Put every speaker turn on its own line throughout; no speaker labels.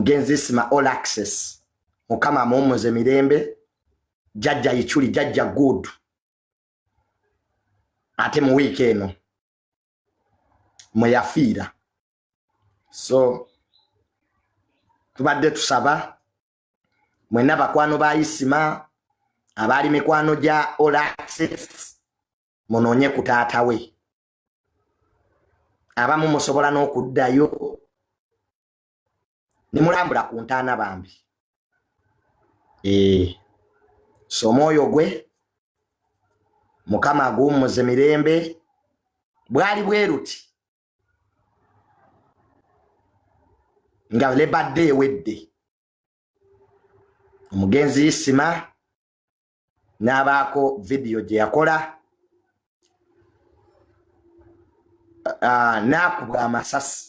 Mugenzi Isima All Access mukama mumuze mirembe jajja yichuli jajja good ate mu weekend muyafira so tubadde tusaba mwena bakwano ba Isima abali mikwano ja All Access munonye kutaata we abamu musobola n'okuddayo nimulambula ku ntaana bambi so moyo gwe mukama agumuze mirembe bwali bweruti nga lebadde wedde omugenzi Isima n'abaako video gye yakola nakuba amasasi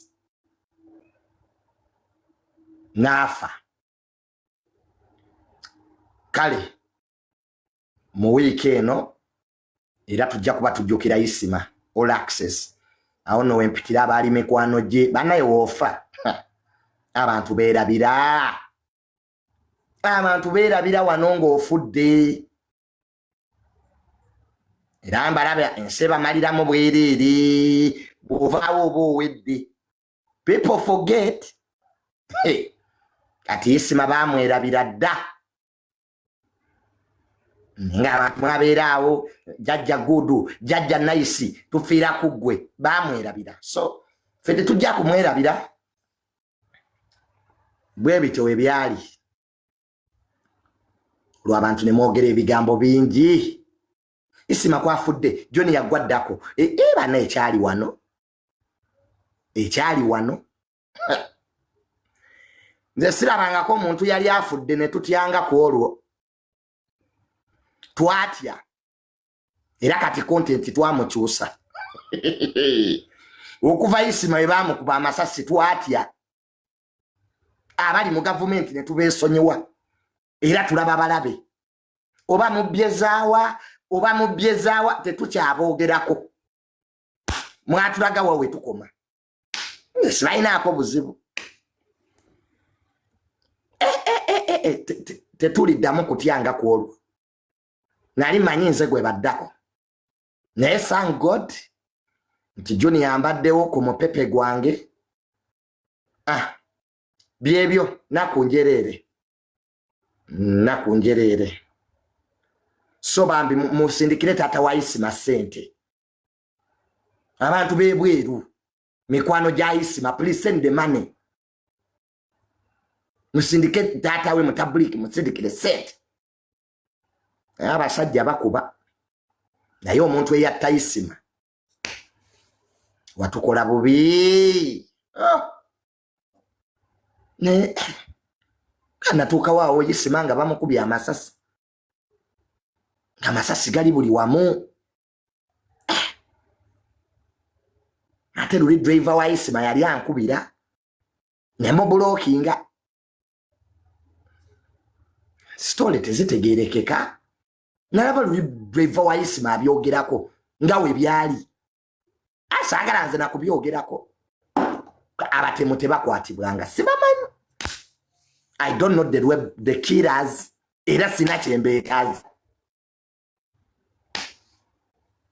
nafa kale mu weekend era tujja kuba tujjukira Isima All Access awo no wempitira abali mikwano gye banaye wofa abantu beerabira wano ng'ofudde era mbalaba enseba maliramu bwereere bw'ovaawo oba owedde people forget kati Isima bamwerabira dda nga abantu mwabeera awo jajja gudu jajja nice tufiira ku ggwe bamwerabira so ffe tetujja kumwerabira bwe bityo ebyali lw'abantu ne mwogera ebigambo bingi Isima kwafudde John yaggwaddako bana ekyali wano nze sirabangako omuntu yali afudde ne tutyanga ku olwo twatya era kati content twamukyusa okuva Isima bwe baamukuba amasasi twatya abali mu gavumenti ne tubeesonyiwa era tulaba balabe oba mubyezaawa tetukyaboogerako mwatulaga wawe tukoma sirayinaako buzibu tetuliddamu kutyanga ku olwo nali manyi nze gwe baddako naye thank God nti John yambaddewo ku mupepe gwange byebyo nakunjereere so bambi musindikire taata wa Isima sente abantu bebweru mikwano gya Isima please send the money musindike taata we mutabuliki musindikire sente abasajja bakuba naye omuntu eyatta Isima watukola bubi ne kanatuuka waawo Isima nga bamukubye amasasi amasasi gali buli wamu ate luli driver wa Isima yali ankubira ne mubulokinga story tezitegerekeka nalaba luli driver wa Isima abyogerako nga we byali asagala nze nakubyogerako abatemu tebakwatibwanga sibamanyi I don't know the killers era sina kyembeekazi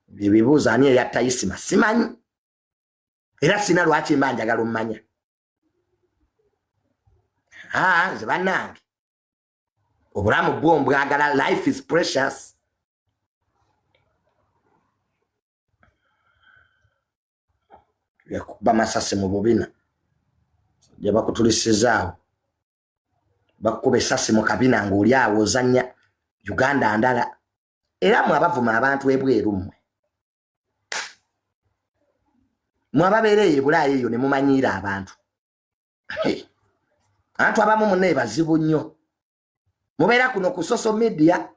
bibuuza ani eyatta Isima simanyi era sina lwaki mba njagala ommanya nze bannange obulamu bwo mbwagala life is precious yakuba masasi mu bubina gye bakutulisizaawo bakuba essasi mu kabina ng'oli awo ozannya Uganda ndala era mwe abavuma abantu ebweru mwe ababeera eyo Bulaaya eyo ne mumanyiira abantu abantu abamu munne bazibu nnyo mubeera kuno ku social media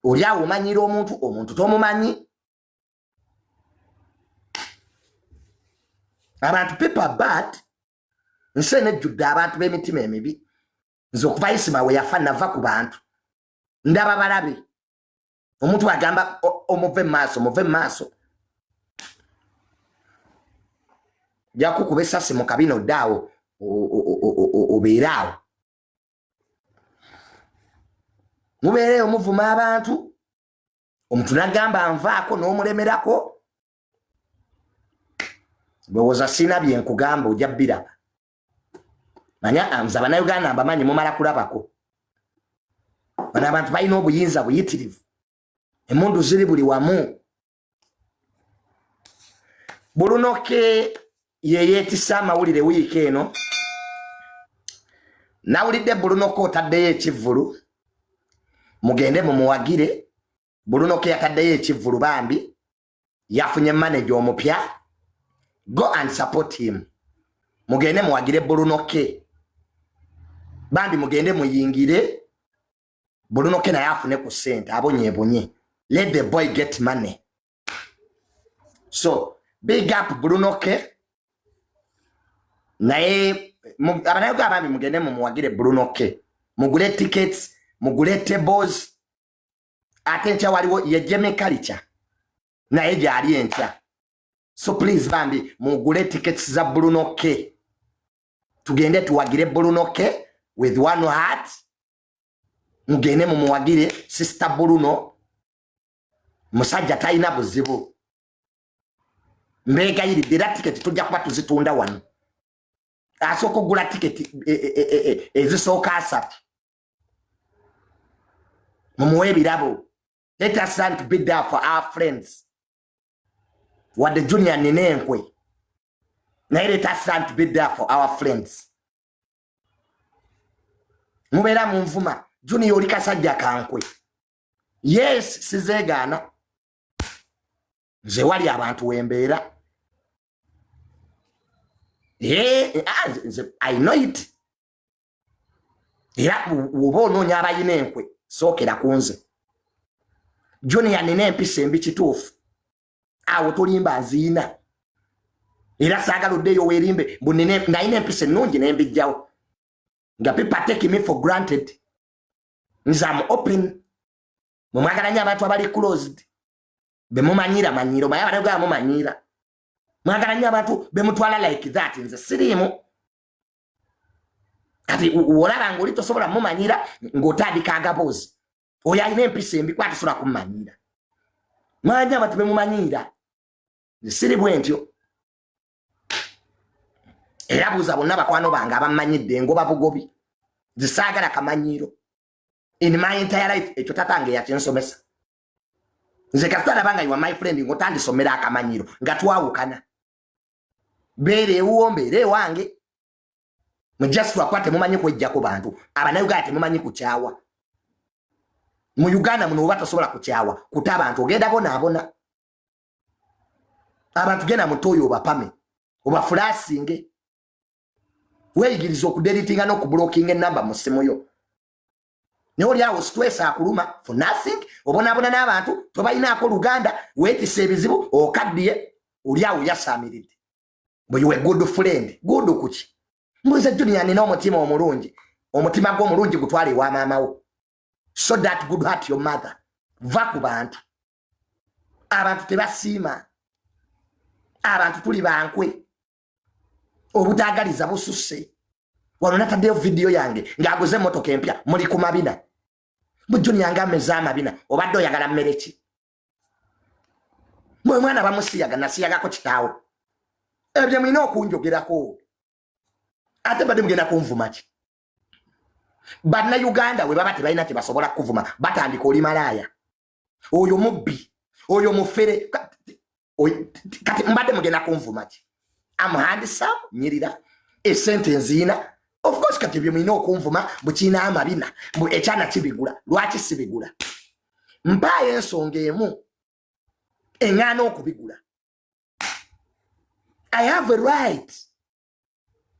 oli awo omanyiira omuntu tomumanyi abantu people bad nse nejjudde abantu b'emitima emibi nze okuva Isima we yafa nava ku bantu ndaba balabe omuntu agamba omuve maaso jakukuba essasi mu kabina oddaawo obeeraawo mubeereyo muvuma abantu omuntu nagamba nvaako n'omulemerako ndowooza sina bye nkugamba ojja biraba manya nze Abannayuganda mbamanyi mumala kulabako bano abantu balina obuyinza buyitirivu emmundu ziri buli wamu Bulunoke yeyeetisa amawulire wiiki eno nawulidde Bulunoke otaddeyo ekivvulu mugende mumuwagire Bulunoke yataddeyo ekivvulu bambi yafunye manager omupya go and support him mugende muwagire Bulunoke bambi mugende muyingire Bulunoke naye afune ku ssente abonyebonye let the boy get money so big up Bulunoke naye Abannayuganda bambi mugende mumuwagire Bulunoke mugule tickets mugule tables ate enkya waliwo ye Jeme Culture naye gyali enkya so please bambi mugule tickets za Bulunoke tugende tuwagire Bulunoke with one heart mugende mumuwagire sister Buluno musajja talina buzibu mbeegayiridde era ticket tujja kuba tuzitunda wano asooka okugula ticket ezisooka asatu mumuwe ebirabo let us learn to be there for our friends wadde Junior nina enkwe naye let us learn to be there for our friends mubeera munvuma Junior oli kasajja kankwe yes sizeegaana nze wali abantu wembeera I know it era woba onoonya abayina enkwe sookera ku nze Junior nina empisa embi kituufu awo tolimba nziina era saagala oddeeyo weerimbe mbu nayina empisa ennungi nembijjawo nga people take me for granted nze am open mumwagala nnyo abantu abali closed bemumanyira manyiro maye Abannayuganda mumanyira mwagala nnyo abantu bemutwala like that nze siriimu kati olaba ng'oli tosobola mumanyira ng'otandika agaboozi oyo alina empisa embi kwati sobola kumumanyira mwagala nnyo abantu bemumanyira nze siri bwe ntyo era buuza bonna bakwano bange abamanyidde ngoba bugobi nze saagala kamanyiro in my entire life ekyo tatange yakyensomesa nze kasita nabanga you are my friend ng'otandisomera akamanyiro nga twawukana beere ewuwo mbeere ewange just lwakuba temumanyi kwejjako bantu Abannayuganda temumanyi kukyawa mu Uganda muno oba tosobola kukyawa kuta abantu ogenda bonaabona abantu genda mutoyo obapame obafulasinge weeyigiriza okudeditinga n'okubulookinga ennamba mu ssimu yo naye oli awo stress akuluma for nothing obonaabona n'abantu tobalinaako Luganda weetisa ebizibu okaddiye oli awo yasaamiridde bwe you a good friend good kuki mbuze Junior nina omutima omulungi omutima gw'omulungi gutwale ewa maamawo so that good heart your mother va ku bantu abantu tebasiima abantu tuli bankwe obutaagaliza bususse wano nataddeyo vidiyo yange ng'aguze emmotoka empya muli ku mabina bu Junior ngameza amabina obadde oyagala mmere ki bwe mwana bamusiyaga nasiyagako kitaawo ebyo mulina okunjogerako ate badde mugenda kunvuma ki Bannayuganda we baba tebalina tebasobola kuvuma batandika oli malaaya oyo mubbi oyo mufere kati mbadde mugenda kunvuma ki am handsome nyirira esente nziina of course kati ebyo mulina okunvuma bukiina amabina ekyana kibigula lwaki sibigula mpaayo ensonga emu eŋŋaana okubigula I have a right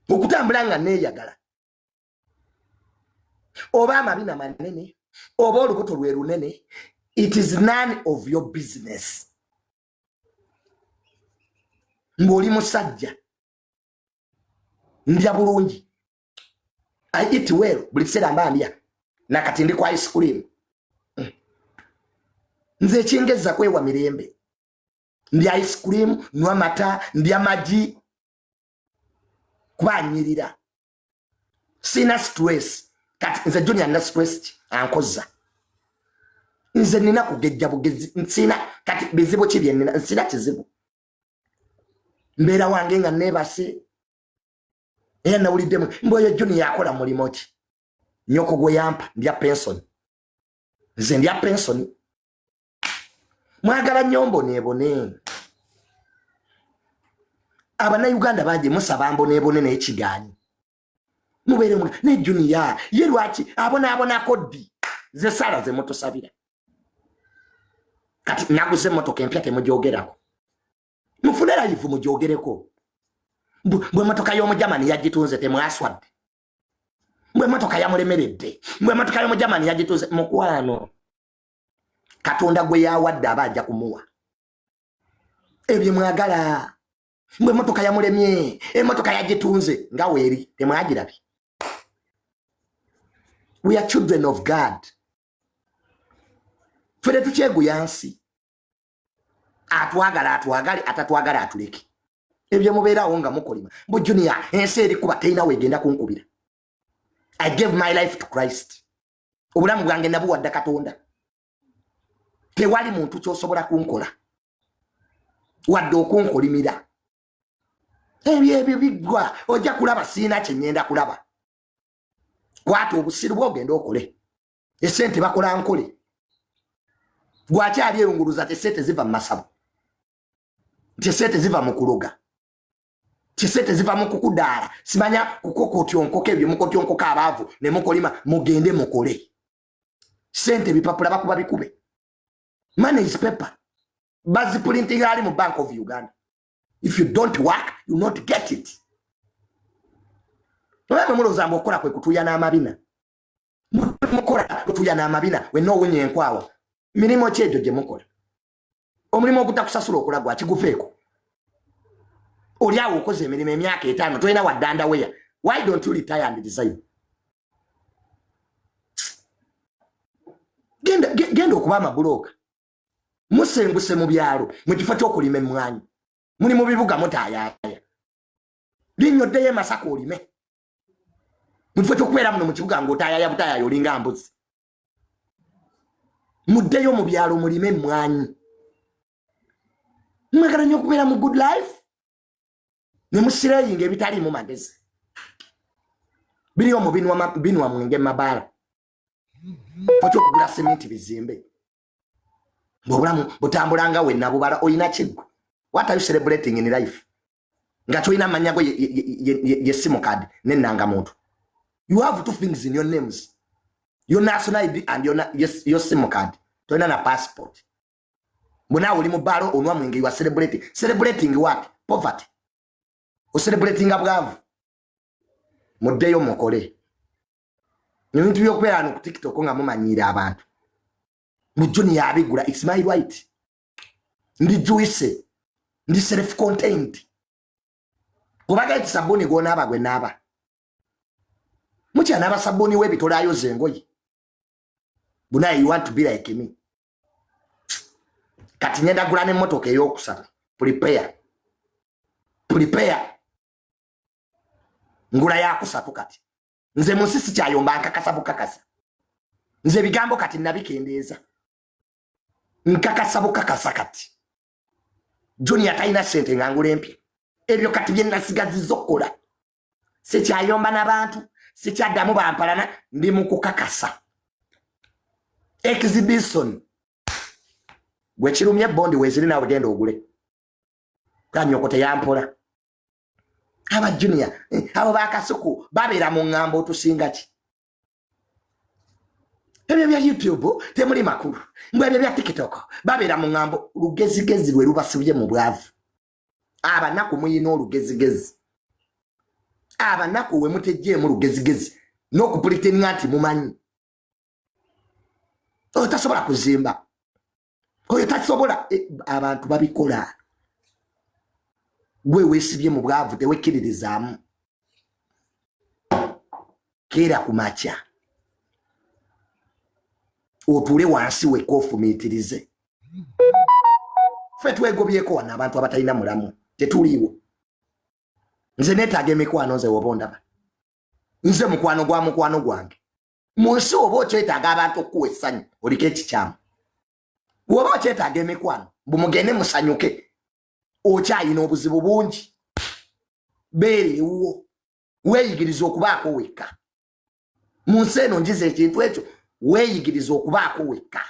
okutambula nga neeyagala oba amabina manene oba olubuto lwe lunene it is none of your business ng'oli musajja ndya bulungi I eat well buli kiseera mba ndya nakati ndi ku ice cream nze ekingezza kwewa mirembe ndya ice cream nywa mata ndya magi kuba nyirira sina stress kati nze Junior na stress ankoza nze nina kugejja bugezi nsina kati bizibu kibye nina nsina kizibu mbera wange nga nebase era nawulidemu mboyo Junior yakola mulimo ki nyoko gwe yampa ndya pension nze ndya pension mwagala nyombo nebone abana Uganda baje musaba mbonebone n'ekiganyi mubere mu ne Junior ye lwaki abona kodi ze sala ze moto sabira kati naguze moto kempya temujogerako mufunera yivu mujogereko mbwe motoka yo mujamani yagitunze temwaswadde mbwe motoka ya mulemeredde mbwe motoka yo mujamani yagitunze mukwano Katonda gwe yawadde abaja kumuwa ebye mwagala mbwe motoka ya mulemye motoka yagitunze nga weri temwagirabi. We are children of God. Fere tuchegu yansi atwagala atatwagala atuleke ebyo mubeera onga mukolima mbu Junior ensi eri kuba teina wegenda kunkubira. I gave my life to Christ. Obulamu bwange nabuwadde Katonda. Tewali muntu kyosobola kunkola wadde okunkolimira ebyo bigwa ojja kulaba siina kyenyenda kulaba kwata obusiru bwogenda okole esente bakola nkole gwakyali erunguluza tesete ziva mu masabu tesete ziva mu kuloga tesete ziva mu kukudaala simanya kukokotyonkoka ebyo mukotyonkoka abaavu ne mukolima mugende mukole sente bipapula bakuba bikube. Money is paper. Bazi printing ali mu Bank of Uganda. If you don't work, you not get it. Wewe mulo zambo okola kwe kutuya na amabina. Mukola kutuya na amabina we no wenye nkwawo. Milimo kyejo gye mukola. Omulimo ogutakusasula okola gwa kigufeeko. Oli awo okoze emirimu emyaka 5 toyina waddanda weya. Why don't you retire and design? Genda okuba amabuloka. Musenguse mu byalo mu kifo ky'okulima emmwanyi muli mu bibuga mutaayaya linnyoddeyo Masaka olime mu kifo ky'okubeera muno mu kibuga ng'otaayaya butaayaya olinga mbuzi muddeyo mu byalo mulime emmwanyi mwagala nnyo okubeera mu good life ne musireyinga ebitaliimu magezi biriyo mu binwa mwenge mabaala kifo ky'okugula sementi bizimbe Bobulamu butambulanga we nabubala oyina kiggo. What are you celebrating in life? Nga toyina manyago ye SIM card nenanga muntu. You have two things in your names. Your national ID and your SIM card. Toyina na passport. Mbona oli mu balo onwa mwenge you are celebrating. Celebrating what? Poverty. O celebrating abgavu. Mudeyo mukole. Nyintu yokubeera no ku TikTok nga mumanyira abantu. Mujuni yabigula it's my right. Ndi juice. Ndi self contained. Kubaga iti sabuni gona aba gwe naba. Muchi anaba sabuni we bitolayo zengoyi. Buna you want to be like me. Kati nyenda gulane motoka eyokusatu. Prepare. Ngula yakusatu kati. Nze musisi kyayomba nkakasabu kakasa. Nze bigambo kati nabikendeeza. Nkakasabu kakasa kati. Junior taina sente ngangule empya. Ebyo kati bye nasigaziza okkola. Sikyayomba n'abantu, sikyaddamu bampalana ndi mu kukakasa. Exhibition. Gwe kirumye bondi weziri nawe genda ogule. Kanyoko teyampola. Aba Junior, abo bakasuku babeera mu ngambo tusinga ki. Ebyo bya YouTube temuli makulu. Mbwe bya TikTok babeera mu ngambo lugezigezi lwe lubasibye mu bwavu. Abanaku muyina olugezigezi. Abanaku we mutejje mu lugezigezi n'okupulitenia nti mumanyi. Tasobola kuzimba. Oyo tasobola abantu babikola. Gwe wesibye mu bwavu tewekkiririzaamu. Keera kumacha. Otule wansi we kofumitirize. Ffe twegobyeko wana abantu abatalina mulamu. Tetuliwo. Nze neetaaga emikwano nze wobondaba. nze mukwano gwange munsi oba okyetaaga abantu okuwa essanyu oliko ekikyamu woba okyetaaga emikwano bumugende musanyuke okyayina obuzibu bungi beerewo weeyigiriza okubaako wekka munsi eno njiza ekintu ekyo weeyigiriza okubaako wekka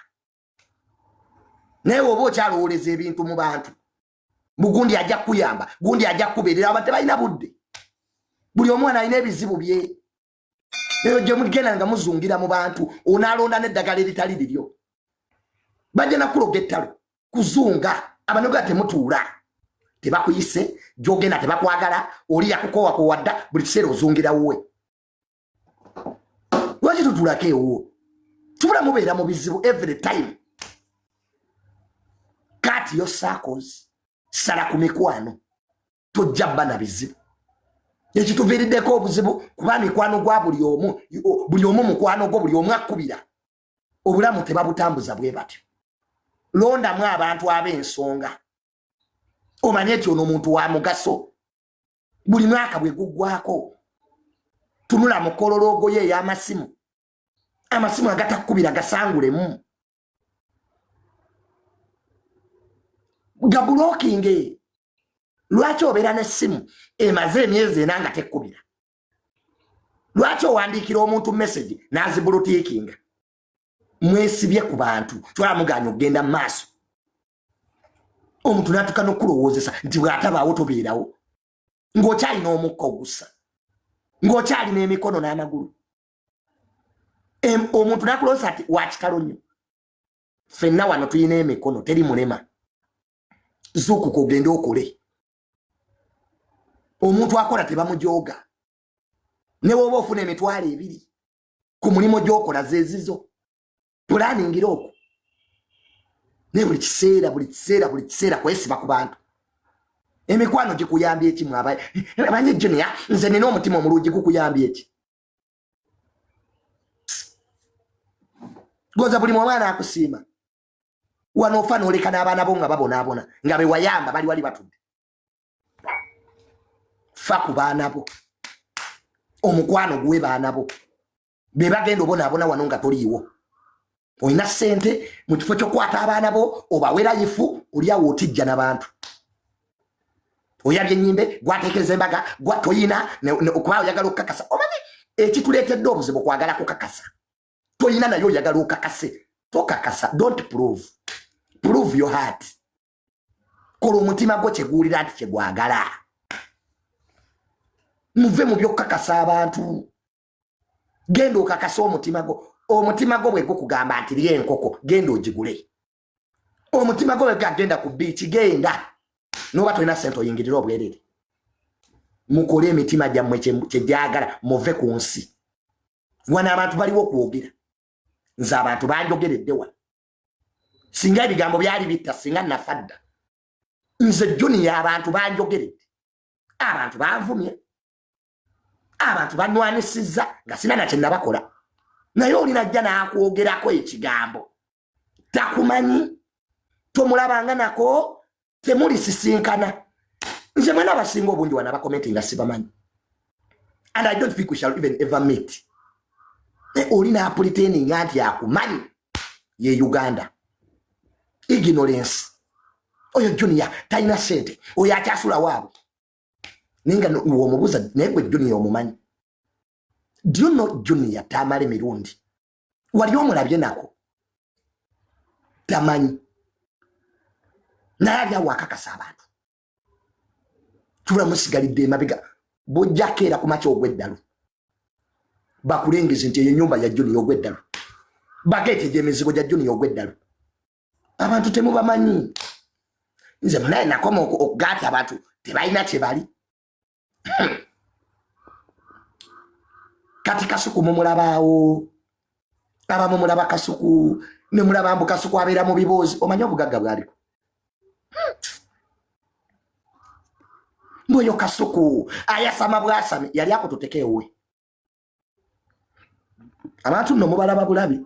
naye woba okyalowoleza ebintu mu bantu bugundi ajja kuyamba gundi ajja kubeerera abantu tebalina budde buli omwana alina ebizibu bye eyo gye mugenda nga muzungira mu bantu onaalonda n'eddagala eritali liryo bajja nakuloga ettalo kuzunga abanoga temutuula tebakuyise gyogenda tebakwagala oli yakukowakowa dda buli kiseera ozungira wuwe lwaki tutuulako ewo tubula mubeera mu bizibu every time kati yo circles sala ku mikwano tojja bba na bizibu ekituviiriddeko obuzibu kuba mikwano gwa buli omu mukwano gwo buli omu akkubira obulamu tebabutambuza bwe batyo londamu abantu ab'ensonga omanye ekyo n'omuntu wa mugaso buli mwaka bwe guggwako tunula mu kolologo ye ey'amasimu amasimu agatakkubira gasangulemu gabulokinge lwaki obeera n'essimu emaze emyezi ena nga tekkubira lwaki owandiikira omuntu message n'azibulutiikinga mwesibye ku bantu twalamuganya okugenda mu maaso omuntu n'atuuka n'okulowoozesa nti bw'atabaawo tobeerawo ng'okyalina omukka ogussa ng'okyalina emikono n'amagulu omuntu n'akuloosa ati wakitalo nnyo ffenna wano tulina emikono teri mulema zuukuka ogende okole omuntu akola tebamujooga ne bw'oba ofuna emitwalo 2 ku mulimu gy'okola zeezizo pulaningira okwo ne buli kiseera kwesiba ku bantu emikwano gikuyambye ekimu abanye Junior nze nina omutima omulungi gukuyambye eki goza buli mwana akusiima wano ofa n'oleka n'abaana bo nga babonaabona nga be wayamba bali wali batudde fa ku baana bo omukwano guwe baana bo be bagenda obonaabona wano nga toliiwo olina ssente mu kifo ky'okwata abaana bo obawera ifu oliawo otijja n'abantu oyabye ennyimbe gwateekeza embaga toyina okuba oyagala okukakasa omanyi ekituleetedde obuzibu kwagala kukakasa toyina naye oyagala okakase tokakasa don't prove your heart kola omutima gwo kyeguwulira nti kyegwagala muve mu byokukakasa abantu genda okakasa omutima gwo bwe gukugamba nti lya enkoko genda ogigule omutima gwo bwe gagenda ku biiki genda noba tolina sente oyingirira obwerere mukole emitima gyammwe kyegyagala muve ku nsi wana abantu baliwo okwogera nze abantu banjogeredde wano singa ebigambo byali bitta singa nafadda nze Junior abantu banjogeredde abantu banvumye abantu banwanisizza nga sina na kye nabakola naye olina ajja n'akwogerako ekigambo takumanyi tomulabanga nako temulisisinkana nze mwena abasinga obungi wana bakomenti nga sibamanyi and I don't think we shall even ever meet olina apretending nti akumanyi ye Uganda ignorance oyo Junior talina sente oyo akyasula waabwe ninga womubuuza naye gwe Junior omumanyi do you know Junior tamale mirundi wali omulabye nako tamanyi naye ali awo akakasa abantu tulamusigalidde emabega bojjakeera ku makya ogw'eddalu bakulengeze nti eyo ennyumba ya Junior ogw'eddalu bageeteja emizigo gya Junior ogw'eddalu abantu temubamanyi nze munaye nakoma okugaati abantu tebalina kye bali kati Kasuku mumulabaawo abamu mulaba Kasuku ne mulaba mbu Kasuku abeera mu biboozi omanyi obugagga bwaliko mboyo Kasuku ayasama bwasami yali akututekeewe abantu nno mubalaba bulabi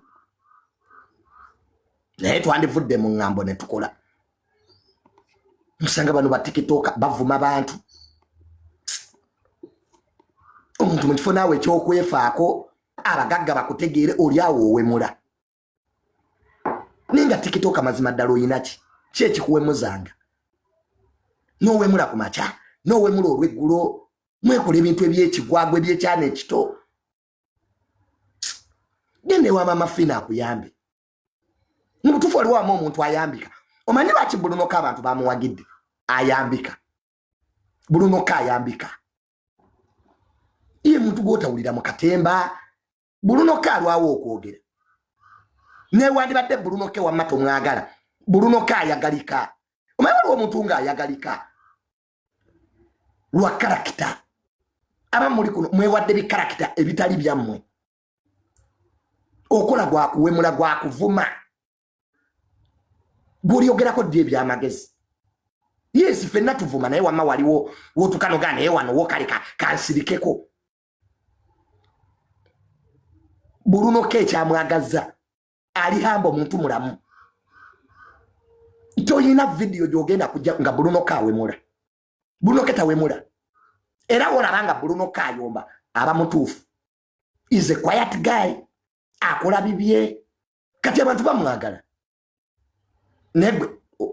naye twandivudde mu ŋŋambo ne tukola musanga bano ba TikTok bavuma bantu omuntu mu kifo naawe ekyokwefaako abagagga bakutegeere oli awo owemula ninga tikitoka mazima ddala oyina ki ekikuwemuzanga n'owemula ku makya n'owemula olw'eggulo mwekola ebintu ebyekigwagwa ebyekyana ekito gende wa mama Fina akuyambe mu butuufu waliwo wamu omuntu ayambika omanyi lwaki Bulunoka abantu bamuwagidde ayambika Bulunoka ayambika iye muntu gwotawulira mu katemba Bulunoka alwawo okwogera newandibadde Bulunoka wamma tomwagala Bulunoka ayagalika omanyi waliwo omuntu nga ayagalika lwa karakita aba muli kuno mwewadde bikarakita ebitali byammwe okola gwakuwemula gwakuvuma gwolyogerako ddi ebyamagezi yes fenna tuvuma naye wamma waliwo wotukanoga naye wano wokaleka kansirikeko Bulunoka ekyamwagazza ali hamba omuntu mulamu toyina video gyogenda kujja nga Bulunoka awemula Bulunoka tawemula era wolabanga Bulunoka ayomba aba mutuufu is a quiet guy akola bibye kati abantu bamwagala negwe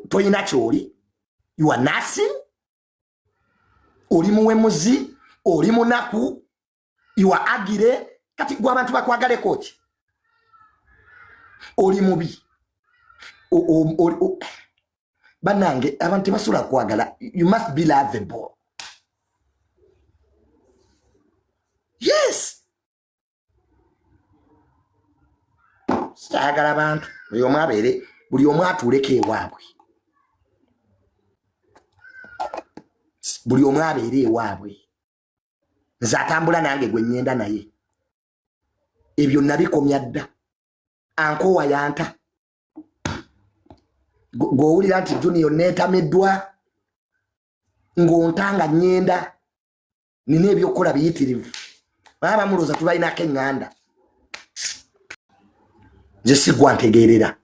toyina kyoli you are nothing oli muwemuzi oli munaku you are agire kati gwa abantu bakwagale kochi oli mubi banange abantu basula kwagala you must be lovable yes sagala abantu buli omu abeere buli omu atuuleko ewaabwe buli omu abeere ewaabwe nze atambula nange gwe nnyenda naye ebyo nabikomya dda ankowa yanta gw'owulira nti Junior neetamiddwa ng'ontanga nnyenda nina ebyokukola biyitirivu baba mulooza tubalinako eŋŋanda nze sigwa ntegeerera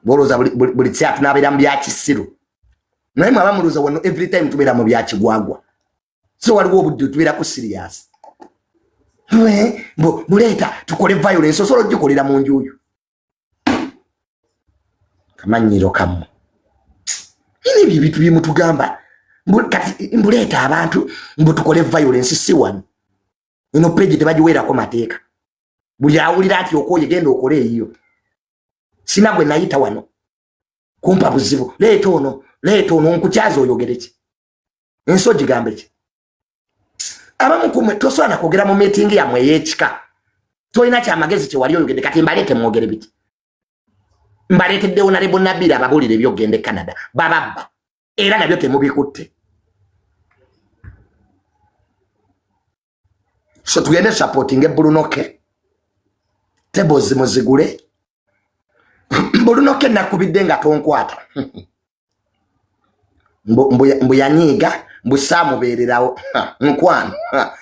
bolooza buli kiseera tunaabeera mu byakisiru naye mwaba mulooza wano every time tubeera mu byakigwagwa so waliwo obudde tubeerako serious muleeta tukole violence osobola ogikolera mu njuuyo kamanyiro kamu ini ebyo ebintu byemutugamba kati mbuleeta abantu mbu tukole violence si wano ino page tebagiweerako mateeka buli awulira ati okoye genda okole eyo sina gwe nayita wano kumpa buzibu leeta ono nkukyaza oyogere ki enso gigambe ki abamu kumwe tosobola nakwogera mu meeting yammwe ey'ekika tolina kyamagezi kyewali oyogedde kati mbaleete mwogere biti mbaleeteddewo nalebo Nabira ababuulire ebyokugenda e Canada bababba era nabyo temubikutte so tugende supporting Bulunoka tables muzigule Bulunoka nakubidde nga tonkwata mbu yanyiiga mbu saamubeererawo nkwano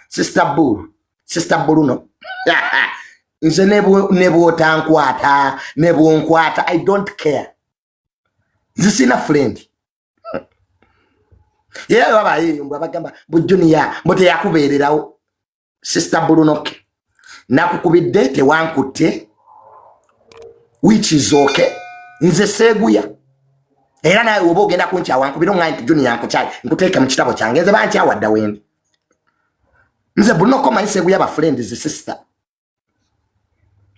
sister Buluno nze ne bw'otankwata ne bw'onkwata I don't care nze sina friend era babayeeyo mbu abagamba bu Junior mbu teyakubeererawo sister Bulunoka nakukubidde tewankutte which is okay nze seeguya era nawe oba ogenda kunkyawankubira oŋŋayi nti Junior yankukyali nkuteeka mu kitabo kyange nze bankyawadda wendi nze Bulunoka omanyi seeguya ba friend ze sister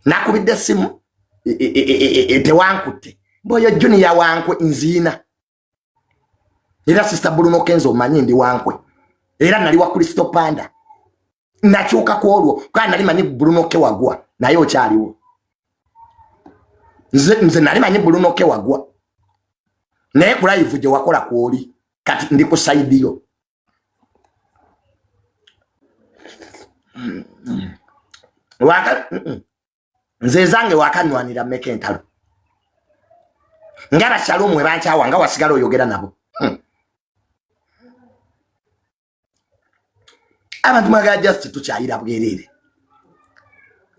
nakubidde simu tewankutte mboyo Junior wankwe nziina era sister Bulunoka nze omanyi ndi wankwe era nali wa Crystal Panda nakyuka ku olwo kandi nali manyi Bulunoka wagwa naye okyaliwo nze nali manyi Bulunoka wagwa naye ku live gye wakola kwoli kati ndi ku side yo nze zange wakanywanira mmeka entalo ng'Abashalom bwe bankyawa nga wasigala oyogera nabo abantu mwagala just tukyayira bwerere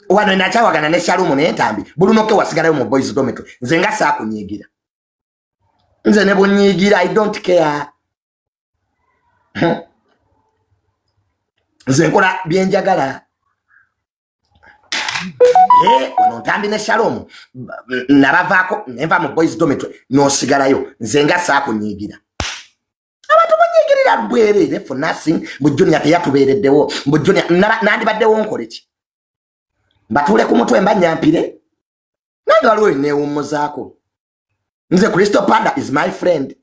wano nakyawagana ne Shalom n'entambi Bulunoka wasigalayo mu boys dormitory nze nga saakunyiigira nze ne bunyiigira I don't care nze nkola byenjagala ono ntambi ne Shalom nabavaako nenva mu boys dormitory nosigalayo nze nga saakunyiigira abantu munyigirira bwerere for nothing bujjoni yateyatubeereddewo bujjoni nandibaddewo nkoleki mbatule ku mutwe mbanyampire nange waliwo neewummuzaako nze Crystal Panda is my friend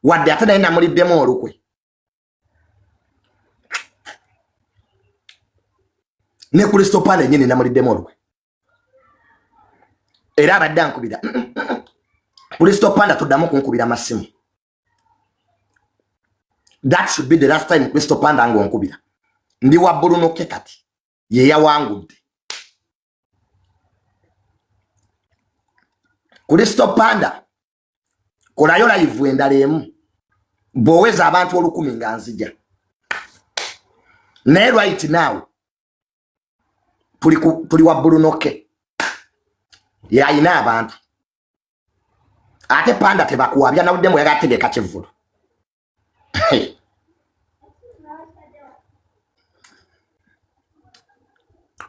wadde ate naye namuliddemu olukwe ne Crystal Panda nyine namuliddemu olukwe era abadde ankubira Crystal Panda tuddamu kunkubira masimu. That should be the last time Crystal Panda ngonkubira ndi wa Bruno Kekati ye yawangudde. Crystal Panda kolayo live endala emu bwoweza abantu olukumi nga nzija naye right now tuli wa Bruno Ke yayina abantu ate Panda tebakuwabya nawuddemu yagategeka kivulu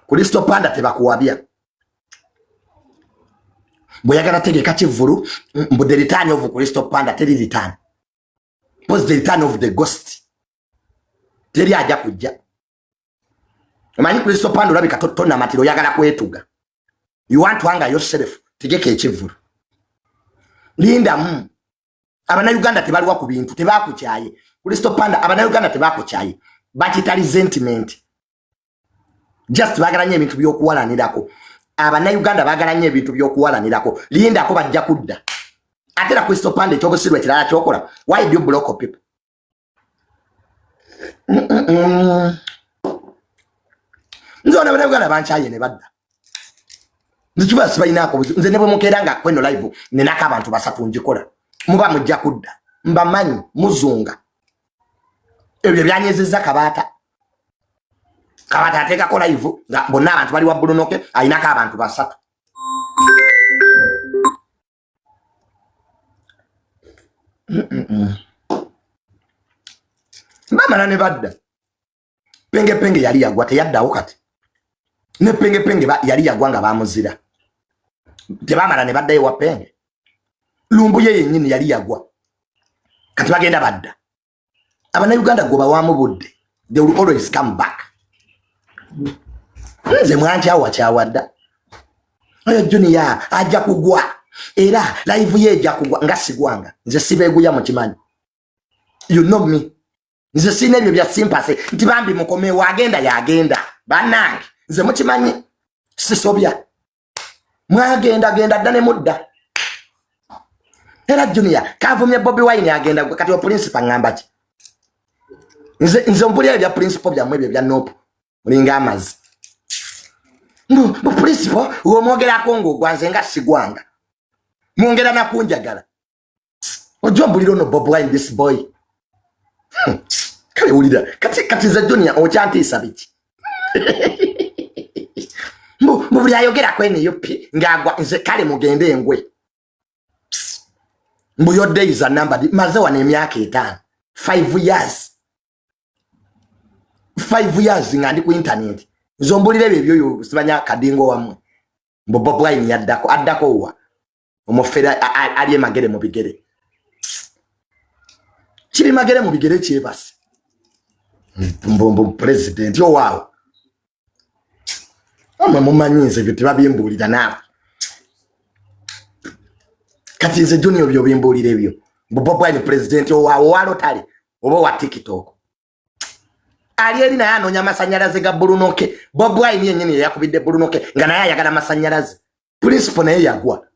Crystal Panda tebakuwabya bweyagala tegeka kivulu mbu the return of Crystal Panda teri return was the return of the ghost teri ajja kujja manyi Crystal Panda olabika tonna matiro yagala kwetuga you want to hang yourself tegeka ekivulu linda abana Uganda tebaliwa ku bintu tebakukyaye Crystal Panda abana Uganda tebakukyaye bakita resentment just bagalanye ebintu byokuwalanirako abana Uganda bagalanye ebintu byokuwalanirako linda ko bajja kudda atera Crystal Panda ekyobusirwe kirala kyokola why do you block people nzona abana Uganda bankyaye ne badda nzikiba sibayinako nze ne bwe mukeranga kweno live nenaka abantu basatu njikola muba mujja kudda mbamanyi muzunga ebyo byanyezeza kabata ateka ko live nga bonna abantu bali wa Bruno Ke ayinako abantu basatu mama ne badda penge yali yagwa teyaddawo kati ne penge yali yagwa nga bamuzira tebamala ne baddayo wa penge lumbu ye yennyini yali yagwa kati bagenda badda abana Uganda goba wamubudde they will always come back nze mwanjawa kyawadda oyo Junior ajja kugwa era live ye ajja kugwa nga sigwanga nze sibeguya mu kimanyi you know me nze sine ebyo bya sympathy nti bambi mukome wagenda yagenda banange nze mukimanyi sisobya mwagenda ddane mudda era Junior kavumye Bobi Wine agenda kati wa principal ngamba ki nze mpulira ebya principal byamwe ebyo bya nope mulinga amazi mu principal uomogera kongo gwanze nga sigwanga mwongera nakunjagala ojo mbuliro no Bobi Wine this boy kale ulida kati za Junior ochantisa biki mbuli ayogera kwene yopi ngagwa nze kale mugende engwe mbu your days are numbered maze wana emyaka 5 5 years ngandi ku internet zombulire bebyo sibanya kadingo wamwe mbu Bobi Wine addako wa omufera aliye magere mu bigere kiri magere mu bigere kyebasi mbombo president yo wawo ama mumanyize byo tibabimbulira nawe kati nze Junior byo bimbulire byo Bobi Wine president yo wawo walotale obo wa TikTok aliyeri na yanonya masanyalaze ga Bruno Ke Bobi Wine yennyini yakubidde Bruno Ke nga naye ayagala masanyalaze principal naye yagwa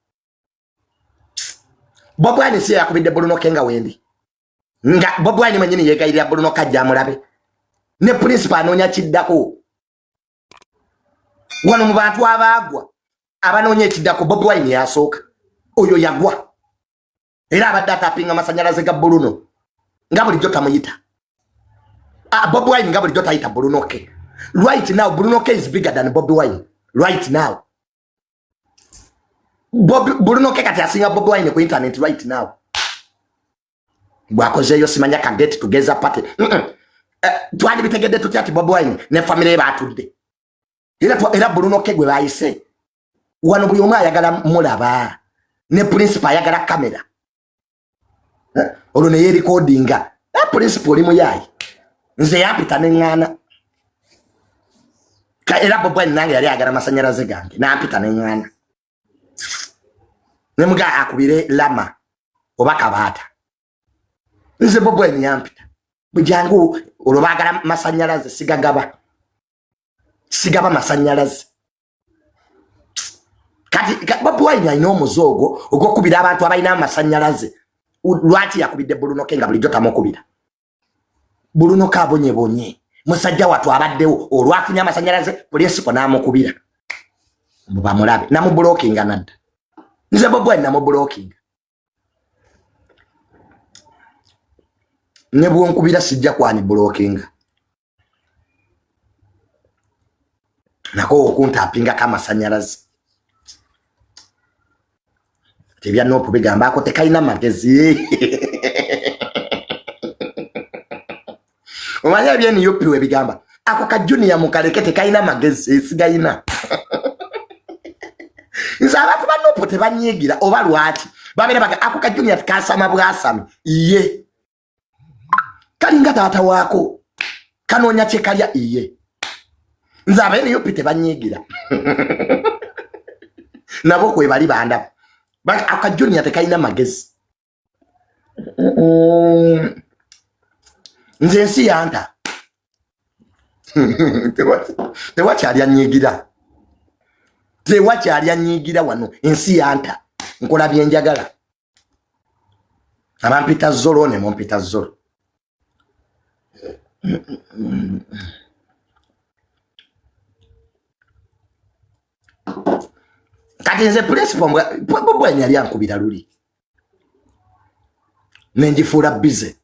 Bobi Wine si yakubidde Bruno Ke nga wendi nga Bobi Wine mwennyini yegayirira Bruno Ke ajja mulabe ne principal anonya kiddako wano mu bantu abagwa abanoonya ekiddako Bobi Wine yasooka oyo yagwa era abadde atapinga masanyalaze ga Bruno nga bulijjo tamuyita Bobi Wine nga bulijjo tayita Bruno Ke right now Bruno Ke is bigger than Bobi Wine right now Bruno Ke kati asinga Bobi Wine ku internet right now bwakoze yo simanya ka get together party twali bitegedde tutya ati Bobi Wine ne family batudde era Bruno Kegwe bayise wano buli omu ayagala mulaba ne principal ayagala kamera olwo ne ye recordinga principal oli muyayi nze yapita nengana ka era Bobi Wine nange yali ayagala masanyalaze gange napita nengana ne mga akubire lama oba kabata nze Bobi Wine yampita bujangu olobagala masanyalaze sigaba masanyalaze kati Bobi Wine ayina omuzogo ogwokubira abantu abalina masanyalaze lwaki yakubidde Bruno Kenga bulijjo tamukubira Bruno kabonye musajja watu abaddewo olwafunya masanyalaze police ko namukubira mbuba mulabe namu blockinga nadda nze Bobi Wine namu blockinga ne bwonkubira sijja kwani blockinga nako okuntapinga kama sanyalaze tebya nopo bigamba ako tekaina magezi omanya byeni yopiwe bigamba ako ka junior mukaleke tekaina magezi sigayina nzaba kuba nopo tebanyigira oba lwaki babere baga ako ka junior kasama bwasami iye kalinga tata wako kanonya chekalya iye nzaba ene yopite banyigira nabo kwe bali banda baka akajuni atekaina magezi nze nsi yanta tewachi alya nyigira wano ensi yanta nkola byenjagala abampita zolo ne mumpita zolo kati nze principal Bobi Wine yali ankubira luli nenjifuula bize